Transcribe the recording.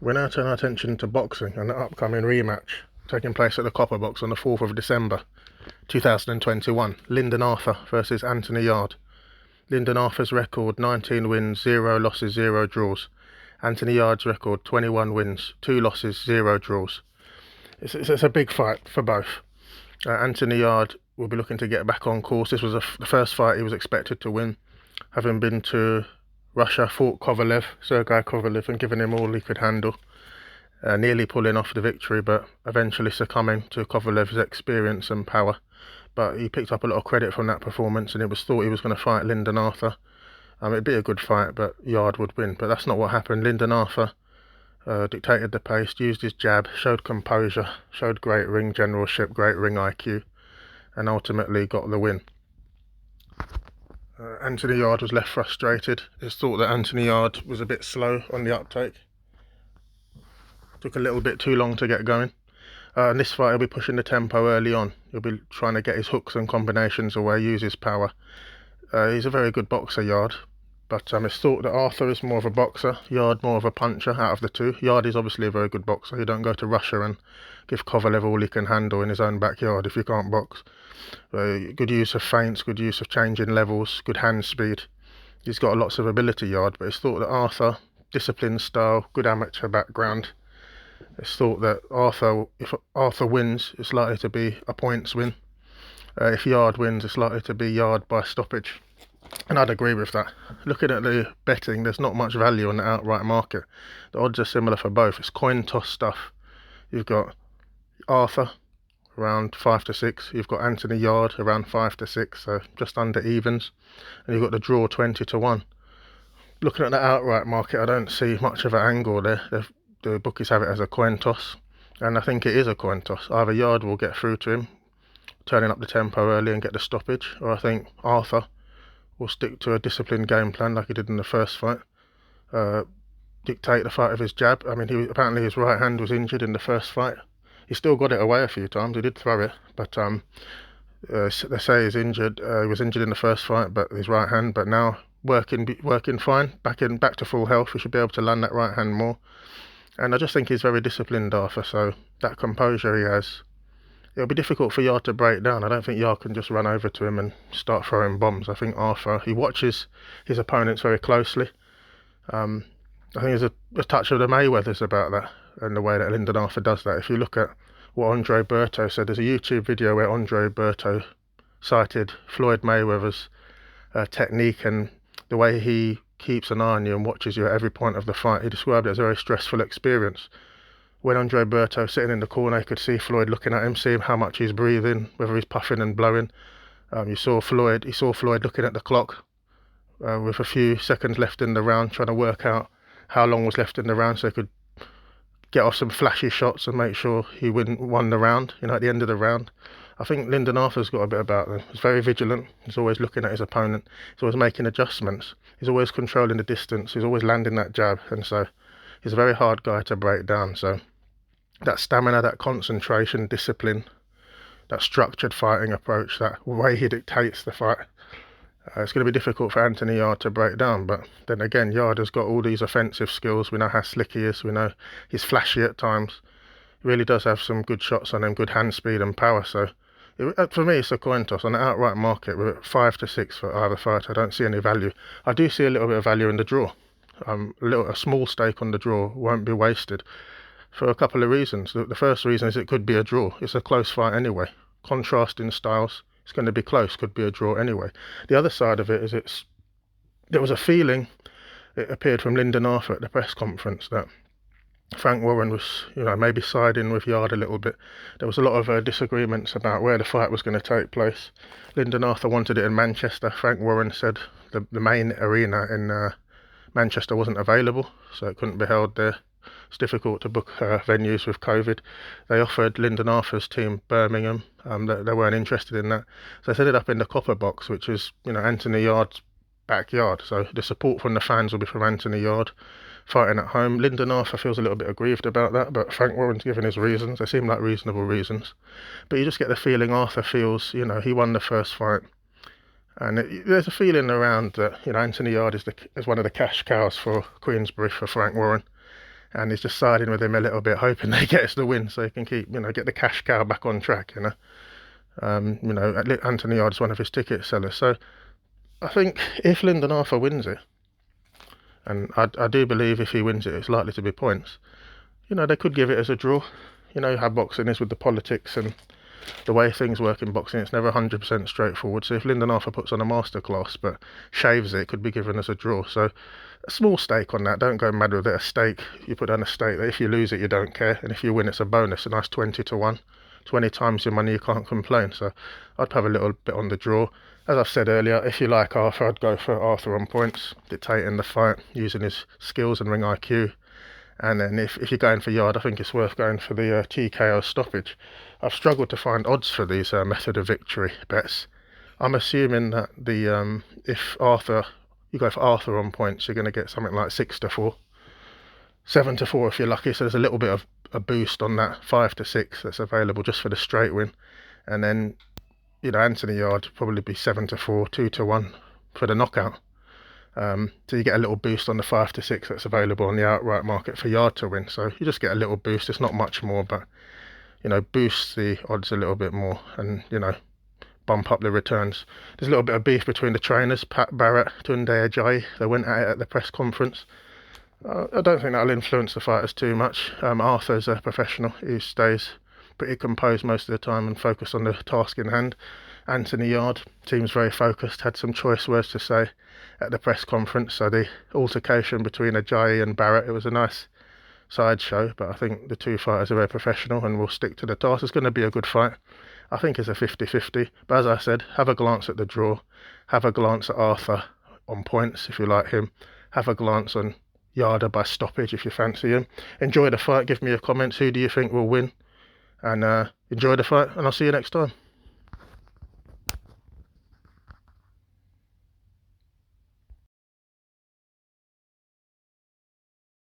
We now turn our attention to boxing and the upcoming rematch taking place at the Copper Box on the 4th of December 2021. Lyndon versus Anthony Yarde. Lyndon record 19 wins, 0 losses, 0 draws. Anthony Yarde's record 21 wins, 2 losses, 0 draws. It's a big fight for both. Anthony Yarde will be looking to get back on course. This was the first fight he was expected to win, having been to Russia, fought Sergei Kovalev, and given him all he could handle. Nearly pulling off the victory, but eventually succumbing to Kovalev's experience and power. But he picked up a lot of credit from that performance, and it was thought he was going to fight Lyndon. It'd be a good fight, but Yarde would win. But that's not what happened. Lyndon dictated the pace, used his jab, showed composure, showed great ring generalship, great ring IQ, and ultimately got the win. Anthony Yarde was left frustrated. It's thought that Anthony Yarde was a bit slow on the uptake. Took a little bit too long to get going. In this fight, he'll be pushing the tempo early on. He'll be trying to get his hooks and combinations away, use his power. He's a very good boxer, Yarde, but it's thought that Arthur is more of a boxer, Yarde more of a puncher out of the two. Yarde is obviously a very good boxer. You don't go to Russia and give Kovalev all he can handle in his own backyard if you can't box. Good use of feints, good use of changing levels, good hand speed. He's got lots of ability, Yarde, but it's thought that Arthur, disciplined style, good amateur background. It's thought that if Arthur wins, it's likely to be a points win. If Yarde wins, it's likely to be Yarde by stoppage. And I'd agree with that. Looking at the betting, there's not much value on the outright market. The odds are similar for both. It's coin toss stuff. You've got Arthur around 5 to 6. You've got Anthony Yarde around 5 to 6, so just under evens. And you've got the draw 20 to 1. Looking at the outright market, I don't see much of an angle there. The bookies have it as a coin toss, and I think it is a coin toss. Either Yarde will get through to him, turning up the tempo early and get the stoppage, or I think Arthur will stick to a disciplined game plan like he did in the first fight, dictate the fight with his jab. I mean, apparently his right hand was injured in the first fight. He still got it away a few times. He did throw it, but they say he's injured. He was injured in the first fight, but his right hand. But now working fine, back to full health. He should be able to land that right hand more. And I just think he's very disciplined, Arthur, so that composure he has, it'll be difficult for Yarde to break down. I don't think Yarde can just run over to him and start throwing bombs. I think Arthur, he watches his opponents very closely. I think there's a touch of the Mayweathers about that, and the way that Lyndon does that. If you look at what Andre Berto said, there's a YouTube video where Andre Berto cited Floyd Mayweather's technique and the way he keeps an eye on you and watches you at every point of the fight. He described it as a very stressful experience. When Andre Berto sitting in the corner, he could see Floyd looking at him, seeing how much he's breathing, whether he's puffing and blowing. He saw Floyd looking at the clock with a few seconds left in the round, trying to work out how long was left in the round so he could get off some flashy shots and make sure he won the round, at the end of the round. I think Lyndon got a bit about him. He's very vigilant. He's always looking at his opponent. He's always making adjustments. He's always controlling the distance. He's always landing that jab. And so he's a very hard guy to break down. So that stamina, that concentration, discipline, that structured fighting approach, that way he dictates the fight, it's going to be difficult for Anthony Yarde to break down. But then again, Yarde has got all these offensive skills. We know how slick he is. We know he's flashy at times. He really does have some good shots on him, good hand speed and power. So for me, it's a coin toss. On the outright market, we're at 5 to 6 for either fight. I don't see any value. I do see a little bit of value in the draw. A small stake on the draw won't be wasted for a couple of reasons. The first reason is it could be a draw. It's a close fight anyway. Contrasting styles. It's going to be close. Could be a draw anyway. The other side of it is there was a feeling, it appeared from Lyndon at the press conference, that Frank Warren was, maybe siding with Yarde a little bit. There was a lot of disagreements about where the fight was going to take place. Lyndon wanted it in Manchester. Frank Warren said the main arena in Manchester wasn't available, so it couldn't be held there. It's difficult to book venues with COVID. They offered Lyndon team Birmingham. They weren't interested in that. So they set it up in the Copper Box, which is, Anthony Yarde's backyard. So the support from the fans will be from Anthony Yarde fighting at home. Lyndon feels a little bit aggrieved about that, but Frank Warren's given his reasons. They seem like reasonable reasons. But you just get the feeling Arthur feels, he won the first fight. And there's a feeling around that, Anthony Yarde is one of the cash cows for Queensberry for Frank Warren. and he's just siding with him a little bit, hoping they gets the win so he can keep, get the cash cow back on track. Anthony Yarde's one of his ticket sellers. So I think if Lyndon Arthur wins it, and I do believe if he wins it, it's likely to be points. They could give it as a draw. How boxing is with the politics and the way things work in boxing. It's never 100% straightforward. So if Lyndon Arthur puts on a masterclass but shaves it could be given as a draw. So a small stake on that. Don't go mad with it. A stake, you put down a stake that if you lose it, you don't care. And if you win, it's a bonus, a nice 20 to 1. 20 times your money, you can't complain. So I'd have a little bit on the draw. As I've said earlier, if you like Arthur, I'd go for Arthur on points, dictating the fight, using his skills and ring IQ. And then if you're going for Yarde, I think it's worth going for the TKO stoppage. I've struggled to find odds for these method of victory bets. I'm assuming that if you go for Arthur on points, you're going to get something like 6 to 4, 7 to 4 if you're lucky. So there's a little bit of a boost on that 5 to 6 that's available just for the straight win. And then Anthony Yarde probably be 7 to 4, 2 to 1 for the knockout. So you get a little boost on the 5 to 6 that's available on the outright market for Yarde to win. So you just get a little boost. It's not much more, but boosts the odds a little bit more, and bump up the returns. There's a little bit of beef between the trainers, Pat Barrett, Tunde Ajayi. They went at it at the press conference. I don't think that'll influence the fighters too much. Arthur's a professional. He stays pretty composed most of the time and focused on the task in hand. Anthony Yarde seems very focused, had some choice words to say at the press conference. So the altercation between Ajayi and Barrett, it was a nice sideshow, but I think the two fighters are very professional and will stick to the task. It's going to be a good fight. I think it's a 50-50, but as I said, have a glance at the draw, have a glance at Arthur on points if you like him, have a glance on Yarde by stoppage if you fancy him. Enjoy the fight, give me a comment, who do you think will win, and enjoy the fight, and I'll see you next time.